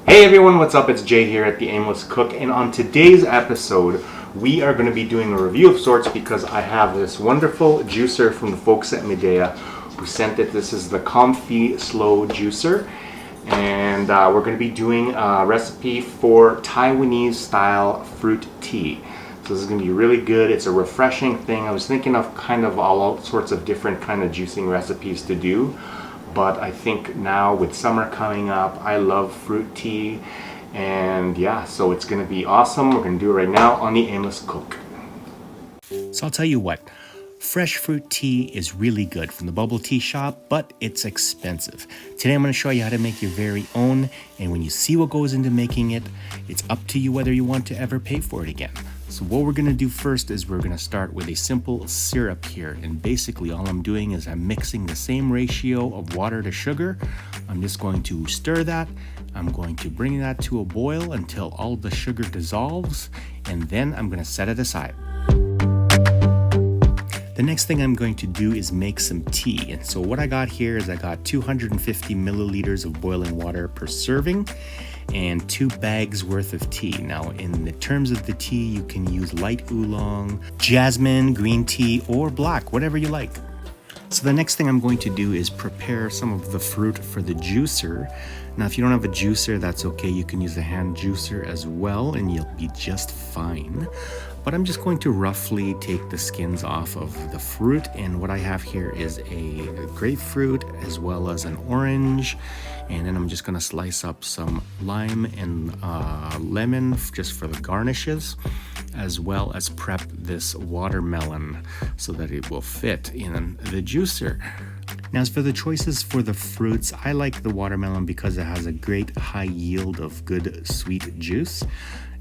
Hey everyone, what's up? It's Jay here at the Aimless Cook, and on today's episode we are going to be doing a review of sorts because I have this wonderful juicer from the folks at Midea who sent it. This is the Comfee Slow Juicer, and we're going to be doing a recipe for Taiwanese style fruit tea. So this is going to be really good. It's a refreshing thing. I was thinking of kind of all sorts of different kind of juicing recipes to do, but I think now with summer coming up, I love fruit tea, and yeah, so it's going to be awesome. We're going to do it right now on the Aimless Cook. So I'll tell you what, fresh fruit tea is really good from the bubble tea shop, but it's expensive. Today I'm going to show you how to make your very own, and when you see what goes into making it, it's up to you whether you want to ever pay for it again. So what we're going to do first is we're going to start with a simple syrup here, and basically all I'm doing is I'm mixing the same ratio of water to sugar. I'm just going to stir that. I'm going to bring that to a boil until all the sugar dissolves, and then I'm going to set it aside. The next thing I'm going to do is make some tea, and so what I got here is I got 250 milliliters of boiling water per serving and 2 bags worth of tea. Now in the terms of the tea, you can use light oolong, jasmine, green tea, or black, whatever you like. So the next thing I'm going to do is prepare some of the fruit for the juicer. Now if you don't have a juicer, that's okay. You can use a hand juicer as well and you'll be just fine. But I'm just going to roughly take the skins off of the fruit, and what I have here is a grapefruit as well as an orange, and then I'm just going to slice up some lime and lemon just for the garnishes, as well as prep this watermelon so that it will fit in the juicer. Now as for the choices for the fruits, I like the watermelon because it has a great high yield of good sweet juice,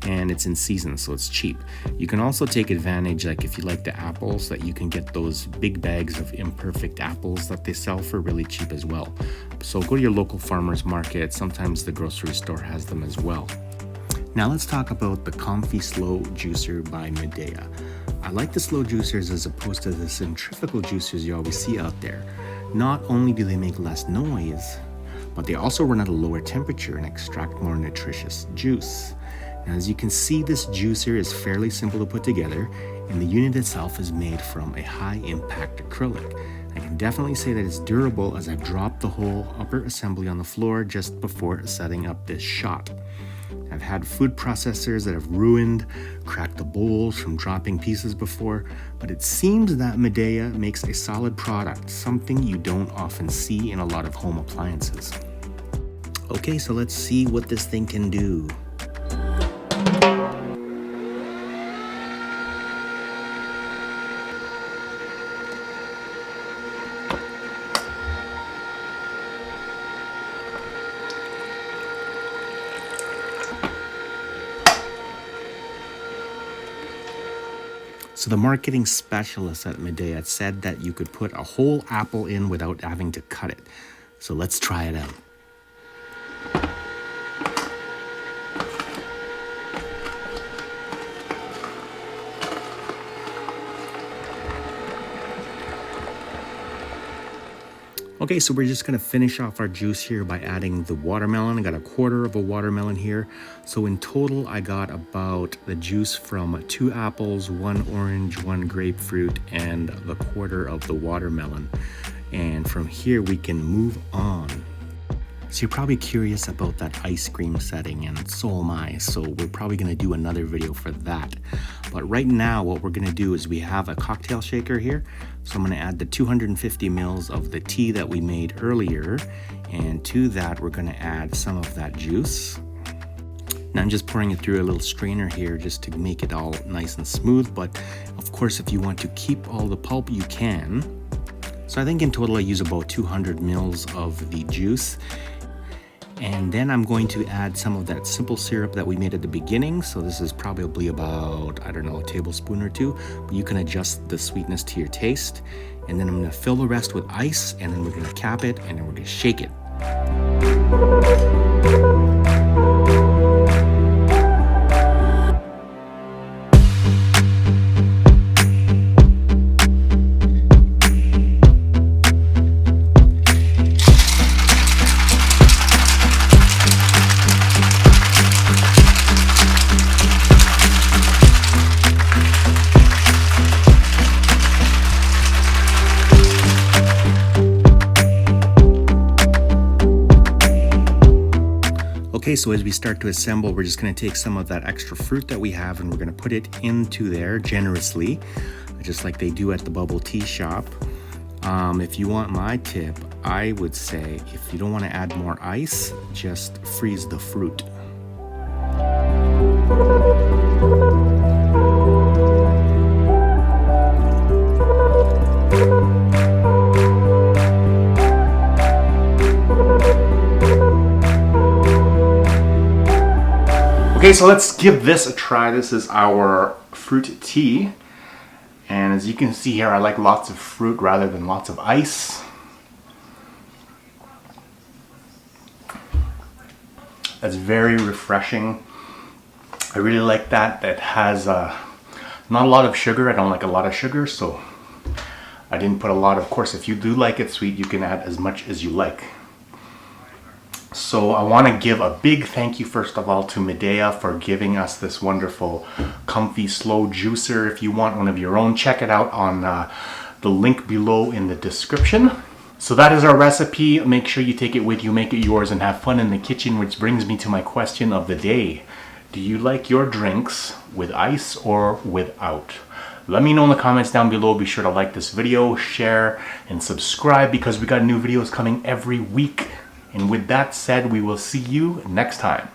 and it's in season, so it's cheap. You can also take advantage, like if you like the apples, that you can get those big bags of imperfect apples that they sell for really cheap as well. So go to your local farmer's market. Sometimes the grocery store has them as well. Now let's talk about the Comfee Slow Juicer by Midea. I like the slow juicers as opposed to the centrifugal juicers you always see out there. Not only do they make less noise, but they also run at a lower temperature and extract more nutritious juice. Now, as you can see, this juicer is fairly simple to put together, and the unit itself is made from a high-impact acrylic. I can definitely say that it's durable, as I've dropped the whole upper assembly on the floor just before setting up this shot. I've had food processors that have cracked the bowls from dropping pieces before, but it seems that Midea makes a solid product, something you don't often see in a lot of home appliances. Okay, so let's see what this thing can do. So the marketing specialist at Midea said that you could put a whole apple in without having to cut it. So let's try it out. Okay, so we're just gonna finish off our juice here by adding the watermelon. I got a quarter of a watermelon here. So in total, I got about the juice from 2 apples, 1 orange, 1 grapefruit, and the quarter of the watermelon. And from here, we can move on. So you're probably curious about that ice cream setting, and so am I. So we're probably gonna do another video for that. But right now, what we're gonna do is we have a cocktail shaker here. So I'm gonna add the 250 mils of the tea that we made earlier. And to that, we're gonna add some of that juice. Now I'm just pouring it through a little strainer here just to make it all nice and smooth. But of course, if you want to keep all the pulp, you can. So I think in total, I use about 200 mils of the juice. And then I'm going to add some of that simple syrup that we made at the beginning. So this is probably about, I don't know, a tablespoon or 2. But you can adjust the sweetness to your taste. And then I'm gonna fill the rest with ice, and then we're gonna cap it, and then we're gonna shake it. Okay, so as we start to assemble, we're just going to take some of that extra fruit that we have and we're going to put it into there generously, just like they do at the bubble tea shop. If you want my tip, I would say if you don't want to add more ice, just freeze the fruit. Okay, so let's give this a try. This is our fruit tea. And as you can see here, I like lots of fruit rather than lots of ice. That's very refreshing. I really like that. That has not a lot of sugar. I don't like a lot of sugar, so I didn't put a lot. Of course, if you do like it sweet, you can add as much as you like. So I want to give a big thank you first of all to Midea for giving us this wonderful Comfee Slow Juicer. If you want one of your own, check it out on the link below in the description. So that is our recipe. Make sure you take it with you, make it yours, and have fun in the kitchen, which brings me to my question of the day. Do you like your drinks with ice or without? Let me know in the comments down below. Be sure to like this video, share, and subscribe because we got new videos coming every week. And with that said, we will see you next time.